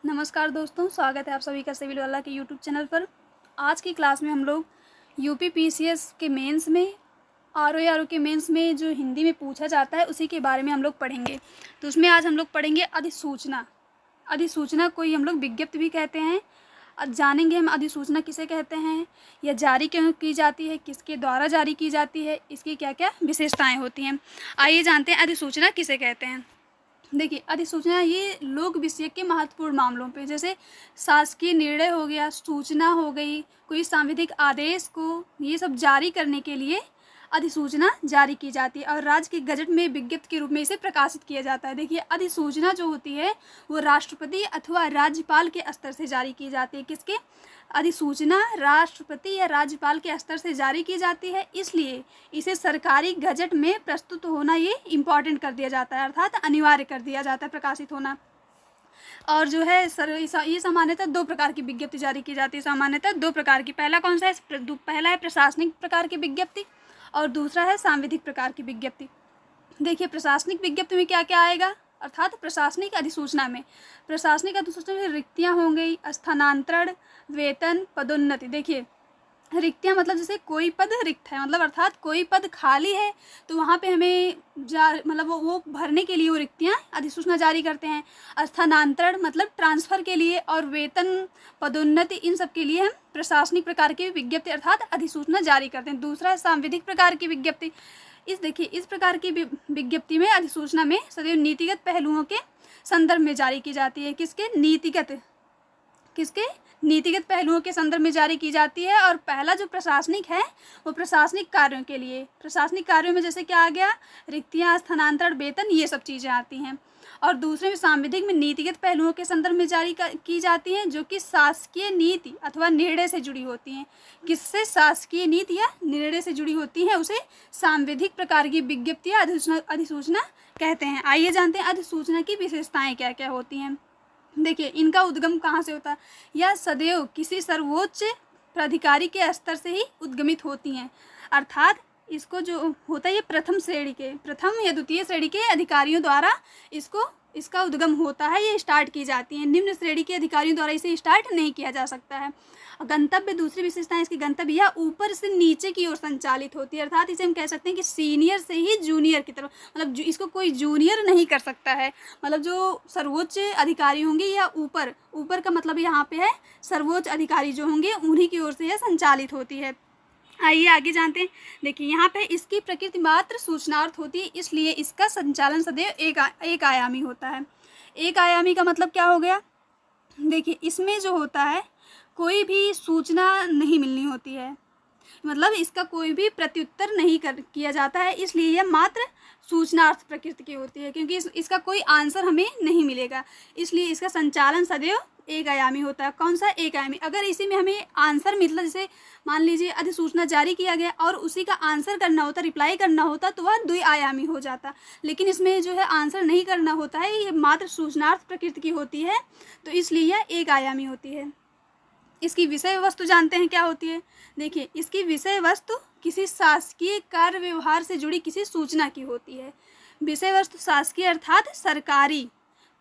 नमस्कार दोस्तों, स्वागत है आप सभी का सिविल वाला के यूट्यूब चैनल पर। आज की क्लास में हम लोग यूपी पीसीएस के मेंस में आरओ के मेंस में जो हिंदी में पूछा जाता है उसी के बारे में हम लोग पढ़ेंगे। तो उसमें आज हम लोग पढ़ेंगे अधिसूचना। अधिसूचना कोई हम लोग विज्ञप्ति भी कहते हैं। आज जानेंगे हम अधिसूचना किसे कहते हैं, या जारी क्यों की जाती है, किसके द्वारा जारी की जाती है, इसकी क्या क्या विशेषताएँ होती हैं। आइए जानते हैं अधिसूचना किसे कहते हैं। देखिए, अधिसूचना ये लोक विषय के महत्वपूर्ण मामलों पे, जैसे शासकीय निर्णय हो गया, सूचना हो गई, कोई सांविधिक आदेश को ये सब जारी करने के लिए अधिसूचना जारी की जाती है और राज्य के गजट में विज्ञप्ति के रूप में इसे प्रकाशित किया जाता है। देखिए, अधिसूचना जो होती है वो राष्ट्रपति अथवा राज्यपाल के स्तर से जारी की जाती है। किसके? अधिसूचना राष्ट्रपति या राज्यपाल के स्तर से जारी की जाती है, इसलिए इसे सरकारी गजट में प्रस्तुत होना ये इम्पॉर्टेंट कर दिया जाता है, अर्थात अनिवार्य कर दिया जाता है प्रकाशित होना। और जो है ये सामान्यतः दो प्रकार की विज्ञप्ति जारी की जाती है। सामान्यतः दो प्रकार की। पहला कौन सा है? पहला है प्रशासनिक प्रकार की विज्ञप्ति और दूसरा है सांविधिक प्रकार की विज्ञप्ति। देखिए, प्रशासनिक विज्ञप्ति में क्या क्या आएगा, अर्थात प्रशासनिक अधिसूचना में रिक्तियां हो गई, स्थानांतरण, वेतन, पदोन्नति। देखिए, रिक्तियां मतलब जैसे कोई पद रिक्त है, मतलब अर्थात कोई पद खाली है तो वहाँ पे हमें मतलब वो भरने के लिए वो रिक्तियां अधिसूचना जारी करते हैं। स्थानांतरण मतलब ट्रांसफ़र के लिए, और वेतन, पदोन्नति, इन सब के लिए हम प्रशासनिक प्रकार की विज्ञप्ति अर्थात अधिसूचना जारी करते हैं। दूसरा है सांविधिक प्रकार की विज्ञप्ति। इस प्रकार की विज्ञप्ति में अधिसूचना में सदैव नीतिगत पहलुओं के संदर्भ में जारी की जाती है। किसके नीतिगत पहलुओं के संदर्भ में जारी की जाती है। और पहला जो प्रशासनिक है वो प्रशासनिक कार्यों के लिए। प्रशासनिक कार्यों में जैसे क्या आ गया, रिक्तियां, स्थानांतरण, वेतन, ये सब चीज़ें आती हैं। और दूसरे में सांविधिक में नीतिगत पहलुओं के संदर्भ में जारी की जाती हैं, जो कि शासकीय नीति अथवा निर्णय से जुड़ी होती हैं। किससे? शासकीय नीति या निर्णय से जुड़ी होती हैं, उसे सांविधिक प्रकार की विज्ञप्तियाँ अधिसूचना कहते हैं। आइए जानते हैं अधिसूचना की विशेषताएँ क्या क्या होती हैं। देखिए, इनका उद्गम कहाँ से होता है? यह सदैव किसी सर्वोच्च प्राधिकारी के स्तर से ही उद्गमित होती हैं, अर्थात इसको जो होता है ये प्रथम या द्वितीय श्रेणी के अधिकारियों द्वारा इसका उद्गम होता है, ये स्टार्ट की जाती हैं। निम्न श्रेणी के अधिकारियों द्वारा इसे स्टार्ट नहीं किया जा सकता है। गंतव्य, दूसरी विशेषता है इसकी गंतव्य, यह ऊपर से नीचे की ओर संचालित होती है, अर्थात इसे हम कह सकते हैं कि सीनियर से ही जूनियर की तरफ, मतलब इसको कोई जूनियर नहीं कर सकता है। मतलब जो सर्वोच्च अधिकारी होंगे या ऊपर का मतलब यहाँ पे है सर्वोच्च अधिकारी जो होंगे उन्हीं की ओर से यह संचालित होती है। आइए आगे जानते हैं। देखिए, यहाँ पे इसकी प्रकृति मात्र सूचनार्थ होती है, इसलिए इसका संचालन सदैव एक आयामी होता है। एक आयामी का मतलब क्या हो गया? देखिए, इसमें जो होता है कोई भी सूचना नहीं मिलनी होती है, मतलब इसका कोई भी प्रत्युत्तर नहीं किया जाता है, इसलिए यह मात्र सूचनार्थ प्रकृति की होती है, क्योंकि इसका कोई आंसर हमें नहीं मिलेगा, इसलिए इसका संचालन सदैव एक आयामी होता है। कौन सा? एक आयामी। अगर इसी में हमें आंसर मिलता, जैसे मान लीजिए अधिसूचना जारी किया गया और उसी का आंसर करना होता, रिप्लाई करना होता, तो वह द्विआयामी हो जाता। लेकिन इसमें जो है आंसर नहीं करना होता है, ये मात्र सूचनार्थ प्रकृति की होती है, तो इसलिए यह एक आयामी होती है। इसकी विषय वस्तु जानते हैं क्या होती है? देखिए, इसकी विषय वस्तु किसी शासकीय कार्य व्यवहार से जुड़ी किसी सूचना की होती है। विषय वस्तु शासकीय अर्थात सरकारी,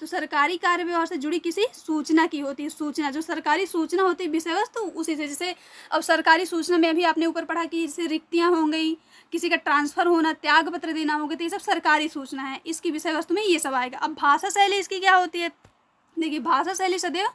तो सरकारी कार्य व्यवहार से जुड़ी किसी सूचना की होती है। सूचना, जो सरकारी सूचना होती है विषय वस्तु उसी से, जैसे अब सरकारी सूचना में भी आपने ऊपर पढ़ा कि जैसे रिक्तियाँ हो गई, किसी का ट्रांसफ़र होना, त्याग पत्र देना हो गया, तो ये सब सरकारी सूचना है। इसकी विषय वस्तु में ये सब आएगा। अब भाषा शैली इसकी क्या होती है? देखिए, भाषा शैली सदैव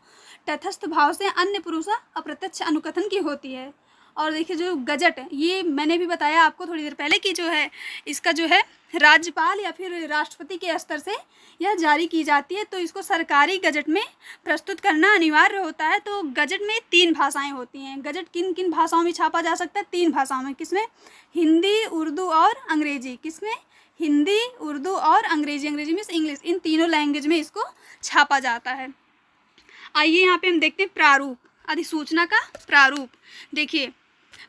तटस्थ भाव से अन्य पुरुषा अप्रत्यक्ष अनुकथन की होती है। और देखिए, जो गजट, ये मैंने भी बताया आपको थोड़ी देर पहले कि जो है इसका जो है राज्यपाल या फिर राष्ट्रपति के स्तर से यह जारी की जाती है, तो इसको सरकारी गजट में प्रस्तुत करना अनिवार्य होता है। तो गजट में 3 भाषाएं होती हैं। गजट किन किन भाषाओं में छापा जा सकता है? 3 भाषाओं में। किसमें? हिंदी, उर्दू और अंग्रेजी। किसमें? हिंदी, उर्दू और अंग्रेजी। अंग्रेजी मीन्स इंग्लिश। इन तीनों लैंग्वेज में इसको छापा जाता है। आइए यहाँ पे हम देखते हैं प्रारूप, अधिसूचना का प्रारूप। देखिए,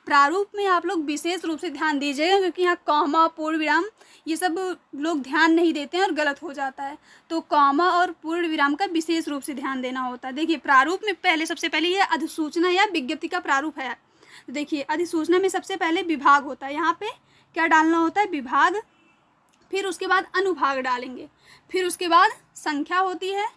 प्रारूप में आप लोग विशेष रूप से ध्यान दीजिएगा, क्योंकि यहाँ कॉमा, पूर्ण विराम ये सब लोग ध्यान नहीं देते हैं और गलत हो जाता है, तो कॉमा और पूर्ण विराम का विशेष रूप से ध्यान देना होता है। देखिए, प्रारूप में सबसे पहले ये अधिसूचना या विज्ञप्ति का प्रारूप है। देखिए, अधिसूचना में सबसे पहले विभाग होता है। यहाँ पे क्या डालना होता है? विभाग, फिर उसके बाद अनुभाग डालेंगे, फिर उसके बाद संख्या होती है,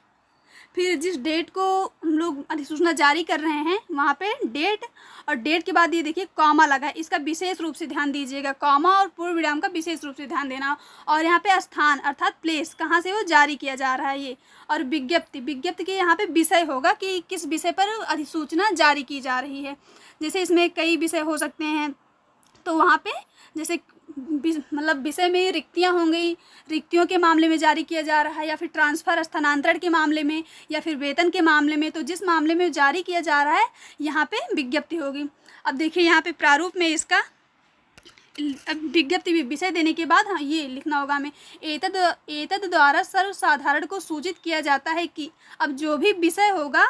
फिर जिस डेट को हम लोग अधिसूचना जारी कर रहे हैं वहाँ पे डेट, और डेट के बाद ये देखिए कॉमा लगा है, इसका विशेष रूप से ध्यान दीजिएगा, कॉमा और पूर्ण विराम का विशेष रूप से ध्यान देना। और यहाँ पे स्थान अर्थात प्लेस, कहाँ से वो जारी किया जा रहा है ये। और विज्ञप्ति, विज्ञप्ति के यहाँ पे विषय होगा कि किस विषय पर अधिसूचना जारी की जा रही है। जैसे इसमें कई विषय हो सकते हैं, तो वहाँ पे जैसे मतलब विषय में रिक्तियाँ होंगी, रिक्तियों के मामले में जारी किया जा रहा है, या फिर ट्रांसफ़र स्थानांतरण के मामले में, या फिर वेतन के मामले में। तो जिस मामले में जारी किया जा रहा है यहाँ पे विज्ञप्ति होगी। अब देखिए यहाँ पे प्रारूप में इसका विज्ञप्ति विषय देने के बाद हाँ ये लिखना होगा हमें, एतद द्वारा सर्वसाधारण को सूचित किया जाता है कि। अब जो भी विषय होगा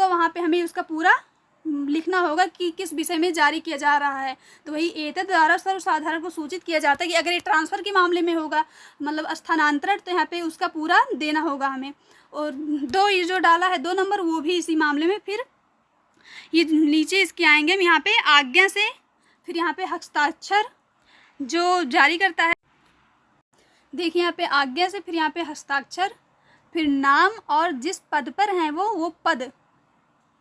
वहाँ पे हमें उसका पूरा लिखना होगा कि किस विषय में जारी किया जा रहा है। तो वही एतद द्वारा सर्वसाधारण को सूचित किया जाता है कि अगर ये ट्रांसफ़र के मामले में होगा, मतलब स्थानांतरण, तो यहाँ पे उसका पूरा देना होगा हमें। और 2 ये जो डाला है 2 नंबर, वो भी इसी मामले में। फिर ये नीचे इसके आएंगे हम यहाँ पे आज्ञा से, फिर यहाँ पे हस्ताक्षर जो जारी करता है, देखिए यहाँ पे आज्ञा से, फिर यहाँ पे हस्ताक्षर, फिर नाम, और जिस पद पर हैं वो पद,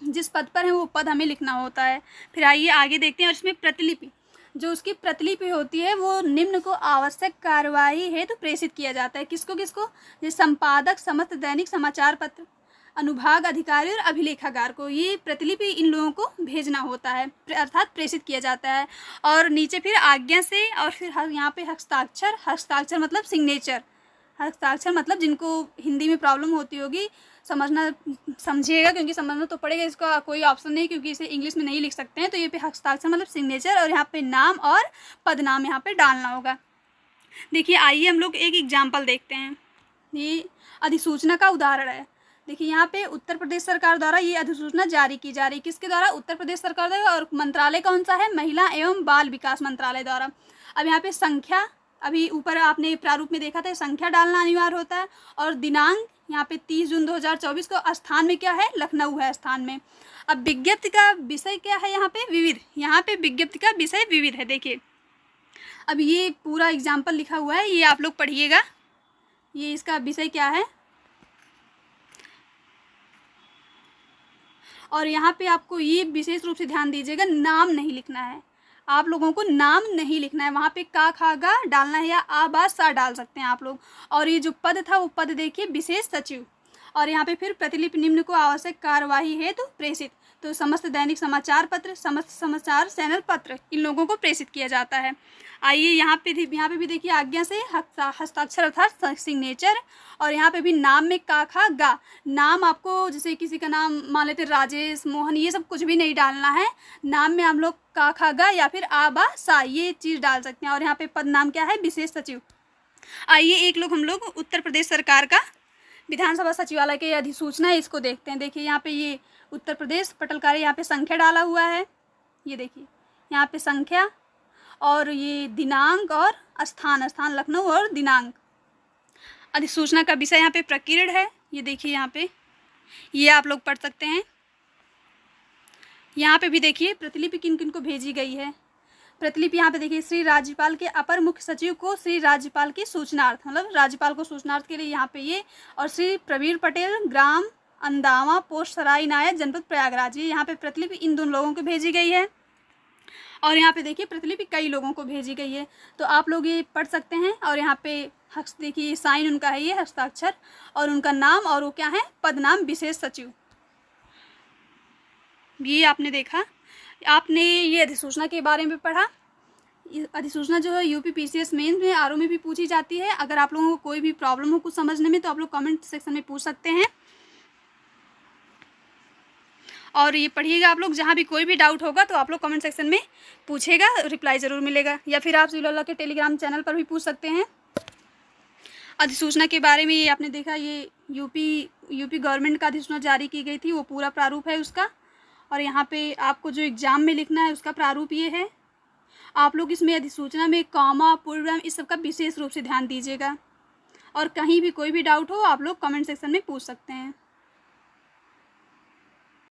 जिस पद पर है वो पद हमें लिखना होता है। फिर आइए आगे देखते हैं। और इसमें प्रतिलिपि, जो उसकी प्रतिलिपि होती है वो निम्न को आवश्यक कार्यवाही हेतु प्रेषित किया जाता है। किसको किसको? जैसे संपादक, समस्त दैनिक समाचार पत्र, अनुभाग अधिकारी और अभिलेखागार को ये प्रतिलिपि इन लोगों को भेजना होता है, अर्थात प्रेषित किया जाता है। और नीचे फिर आज्ञा से, और फिर यहाँ पे हस्ताक्षर, हस्ताक्षर मतलब सिग्नेचर, हस्ताक्षर मतलब जिनको हिंदी में प्रॉब्लम होती होगी समझिएगा, क्योंकि समझना तो पड़ेगा, इसका कोई ऑप्शन नहीं, क्योंकि इसे इंग्लिश में नहीं लिख सकते हैं। तो ये पे हस्ताक्षर मतलब सिग्नेचर, और यहाँ पे नाम और पद नाम यहाँ पे डालना होगा। देखिए आइए हम लोग एक एग्जाम्पल देखते हैं। ये अधिसूचना का उदाहरण है। देखिए यहाँ पे उत्तर प्रदेश सरकार द्वारा ये अधिसूचना जारी की जा रही है। किसके द्वारा? उत्तर प्रदेश सरकार द्वारा। और मंत्रालय कौन सा है? महिला एवं बाल विकास मंत्रालय द्वारा। अब यहाँ पे संख्या, अभी ऊपर आपने प्रारूप में देखा था, संख्या डालना अनिवार्य होता है। और दिनांक यहाँ पे 30 जून 2024 को। स्थान में क्या है? लखनऊ है स्थान में। अब विज्ञप्ति का विषय क्या है? यहाँ पे विविध, यहाँ पे विज्ञप्ति का विषय विविध है। देखिए अब ये पूरा एग्जाम्पल लिखा हुआ है, ये आप लोग पढ़िएगा, ये इसका विषय क्या है। और यहाँ पे आपको ये विशेष रूप से ध्यान दीजिएगा, नाम नहीं लिखना है, आप लोगों को नाम नहीं लिखना है। वहाँ पे का, खा, गा डालना है, या आ, बा, सा डाल सकते हैं आप लोग। और ये जो पद था वो पद देखिए विशेष सचिव। और यहाँ पे फिर प्रतिलिपि निम्न को आवश्यक कार्यवाही हेतु प्रेषित, तो समस्त दैनिक समाचार पत्र, समस्त समाचार चैनल पत्र, इन लोगों को प्रेषित किया जाता है। आइए यहाँ पे भी देखिए आज्ञा से हस्ताक्षर अर्थात सिग्नेचर। और यहाँ पे भी नाम में का, खा, गा, नाम आपको जैसे किसी का नाम मान लेते राजेश, मोहन, ये सब कुछ भी नहीं डालना है। नाम में हम लोग का, खा, गा या फिर आ, बा, सा ये चीज़ डाल सकते हैं। और यहाँ पे पद नाम क्या है? विशेष सचिव। आइए हम लोग उत्तर प्रदेश सरकार का विधानसभा सचिवालय के अधिसूचना है, इसको देखते हैं। देखिए यहाँ पे ये उत्तर प्रदेश पटल कार्य, यहाँ पे संख्या डाला हुआ है, ये देखिए यहाँ पे संख्या, और ये दिनांक और स्थान लखनऊ, और दिनांक। अधिसूचना का विषय यहाँ पे प्रकीर्ण है, ये देखिए यहाँ पे, ये आप लोग पढ़ सकते हैं। यहाँ पे भी देखिए प्रतिलिपि किन किन को भेजी गई है। प्रतिलिपि यहाँ पे देखिए श्री राज्यपाल के अपर मुख्य सचिव को श्री राज्यपाल की सूचनार्थ, मतलब राज्यपाल को सूचनार्थ के लिए यहाँ पे ये। और श्री प्रवीण पटेल, ग्राम अंदावा, पोस्ट सराय नायक, जनपद प्रयागराज, ये यहाँ पे प्रतिलिपि इन दोनों लोगों को भेजी गई है। और यहाँ पे देखिए प्रतिलिपि कई लोगों को भेजी गई है, तो आप लोग ये पढ़ सकते हैं। और यहाँ पे देखिए साइन उनका है, ये हस्ताक्षर, और उनका नाम, और वो क्या है? पद नाम विशेष सचिव। ये आपने देखा, आपने ये अधिसूचना के बारे में पढ़ा। अधिसूचना जो है यूपी PCS मेंस में, आरओ में भी पूछी जाती है। अगर आप लोगों को कोई भी प्रॉब्लम हो कुछ समझने में, तो आप लोग कमेंट सेक्शन में पूछ सकते हैं। और ये पढ़िएगा आप लोग, जहाँ भी कोई भी डाउट होगा तो आप लोग कमेंट सेक्शन में पूछेगा, रिप्लाई ज़रूर मिलेगा। या फिर आप सिविल के टेलीग्राम चैनल पर भी पूछ सकते हैं। अधिसूचना के बारे में ये आपने देखा, ये यूपी गवर्नमेंट का अधिसूचना जारी की गई थी, वो पूरा प्रारूप है उसका। और यहाँ पे आपको जो एग्ज़ाम में लिखना है उसका प्रारूप ये है। आप लोग इसमें अधिसूचना में कॉमा, पूर्णविराम, इस सब का विशेष रूप से ध्यान दीजिएगा। और कहीं भी कोई भी डाउट हो आप लोग कमेंट सेक्शन में पूछ सकते हैं।